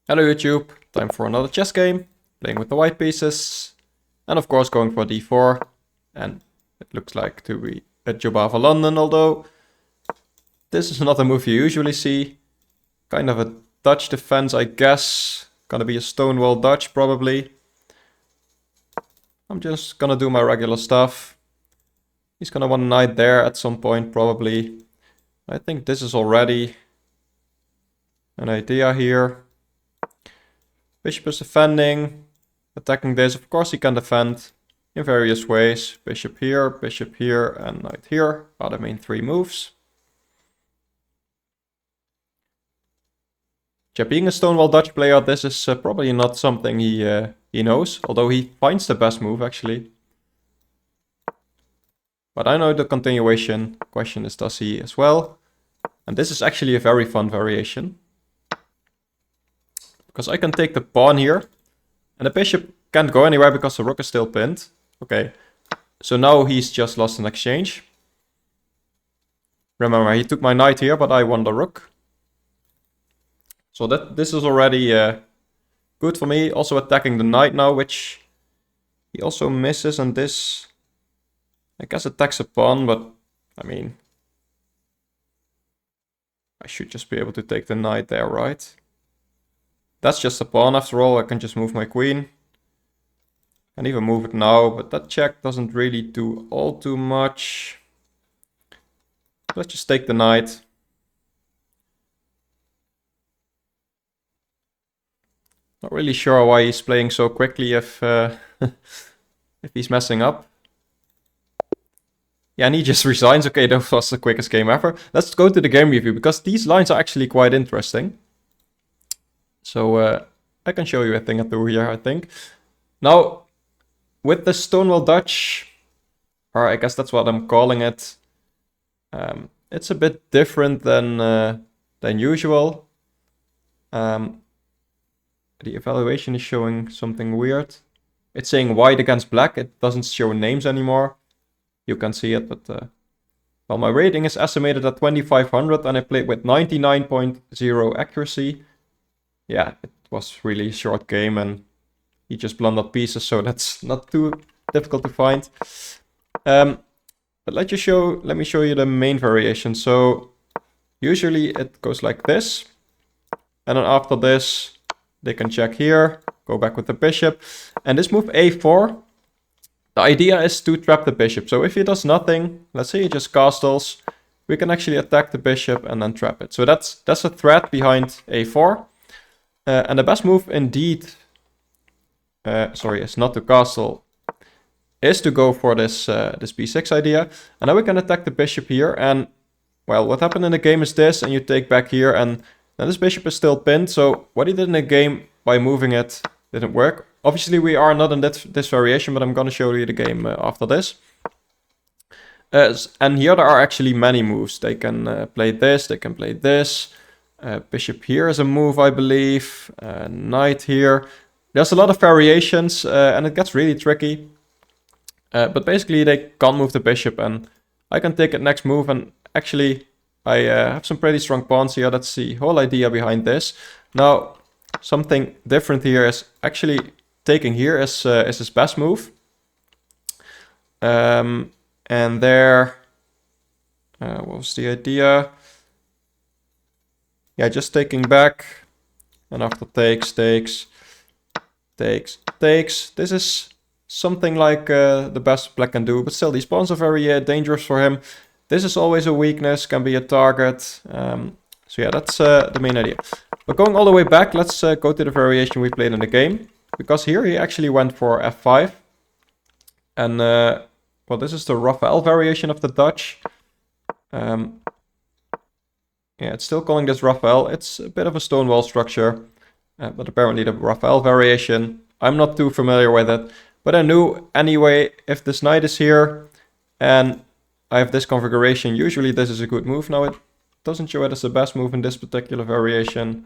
Hello YouTube, time for another chess game, playing with the white pieces, and of course going for d4, and it looks like to be a Jobava London, although this is not a move you usually see. Kind of a Dutch defense, I guess. Gonna be a stonewall Dutch, probably. I'm just gonna do my regular stuff. He's gonna want a knight there at some point, probably. I think this is already an idea here. Bishop is defending, attacking this. Of course he can defend in various ways. Bishop here, and knight here are the main three moves. Yeah, being a stonewall Dutch player, this is probably not something he knows, although he finds the best move actually. But I know the continuation question is, does he as well? And this is actually a very fun variation. Because I can take the pawn here, and the bishop can't go anywhere because the rook is still pinned. Okay, so now he's just lost an exchange. Remember, he took my knight here, but I won the rook. So this is already good for me. Also attacking the knight now, which he also misses, and this, I guess, attacks a pawn, but I mean, I should just be able to take the knight there, right? That's just a pawn after all. I can just move my queen. And even move it now, but that check doesn't really do all too much. Let's just take the knight. Not really sure why he's playing so quickly if if he's messing up. Yeah, and he just resigns. Okay, that was the quickest game ever. Let's go to the game review, because these lines are actually quite interesting. So I can show you a thing or two here, I think. Now, with the stonewall Dutch, or I guess that's what I'm calling it, it's a bit different than usual. The evaluation is showing something weird. It's saying white against black. It doesn't show names anymore. You can see it, but well, my rating is estimated at 2500, and I played with 99.0 accuracy. Yeah, it was really a short game, and he just blundered pieces, so that's not too difficult to find. But let me show you the main variation. So usually it goes like this, and then after this they can check here, go back with the bishop, and this move a4. The idea is to trap the bishop. So if he does nothing, let's say he just castles, we can actually attack the bishop and then trap it. So that's a threat behind a4. And the best move indeed, is not to castle, is to go for this b6 idea. And now we can attack the bishop here. And, well, what happened in the game is this, and you take back here, and then this bishop is still pinned. So what he did in the game by moving it didn't work. Obviously, we are not in this variation, but I'm going to show you the game after this. And here there are actually many moves. They can play this, they can play this. Bishop here is a move, I believe. Knight here. There's a lot of variations, and it gets really tricky. But basically, they can't move the bishop, and I can take it next move. And actually, I have some pretty strong pawns here. That's the whole idea behind this. Now, something different here is actually taking here is his best move. And there, what was the idea? Yeah, just taking back, and after takes. This is something like the best black can do, but still these pawns are very dangerous for him. This is always a weakness, can be a target. So yeah, that's the main idea. But going all the way back, let's go to the variation we played in the game, because here he actually went for f5. And well, this is the Raphael variation of the Dutch. Yeah, it's still calling this Raphael. It's a bit of a stonewall structure, but apparently the Raphael variation, I'm not too familiar with it. But I knew anyway, if this knight is here and I have this configuration, usually this is a good move. Now it doesn't show it as the best move in this particular variation,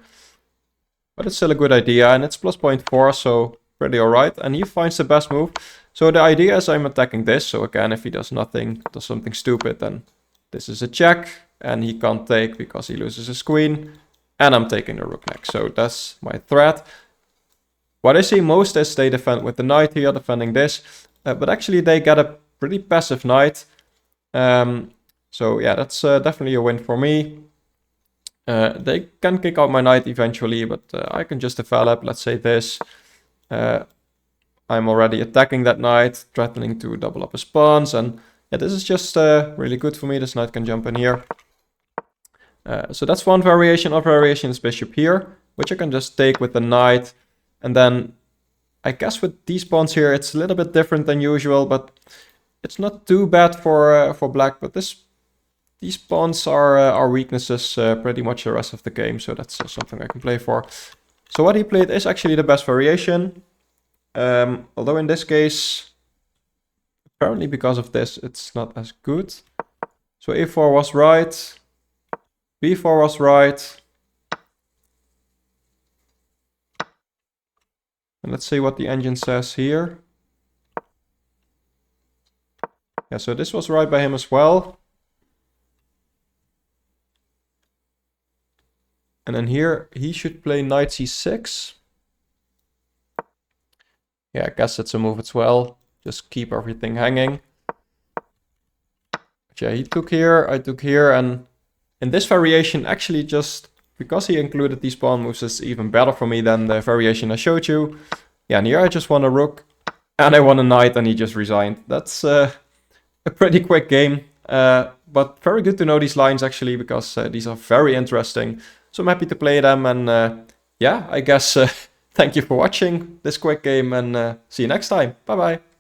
but it's still a good idea, and it's plus 0.4, so pretty alright. And he finds the best move. So the idea is I'm attacking this. So again, if he does nothing, does something stupid, then this is a check. And he can't take because he loses his queen. and I'm taking the rook next. So that's my threat. What I see most is they defend with the knight here, defending this. But actually they get a pretty passive knight. So yeah, that's definitely a win for me. They can kick out my knight eventually, but I can just develop, let's say this. I'm already attacking that knight, threatening to double up his pawns, and yeah, this is just really good for me. This knight can jump in here. So that's one variation. Other variation is bishop here, which I can just take with the knight. And then I guess with these pawns here, it's a little bit different than usual, but it's not too bad for black. But these pawns are weaknesses pretty much the rest of the game, so that's something I can play for. So what he played is actually the best variation. Although in this case, apparently because of this, it's not as good. So a4 was right, b4 was right. And let's see what the engine says here. Yeah, so this was right by him as well. And then here, he should play knight c6. Yeah, I guess it's a move as well. Just keep everything hanging. But yeah, he took here, I took here. And in this variation, actually just because he included these pawn moves, is even better for me than the variation I showed you. Yeah, and here I just won a rook. And I won a knight and he just resigned. That's a pretty quick game. But very good to know these lines actually, because these are very interesting. So I'm happy to play them, and yeah, I guess thank you for watching this quick game, and see you next time. Bye bye.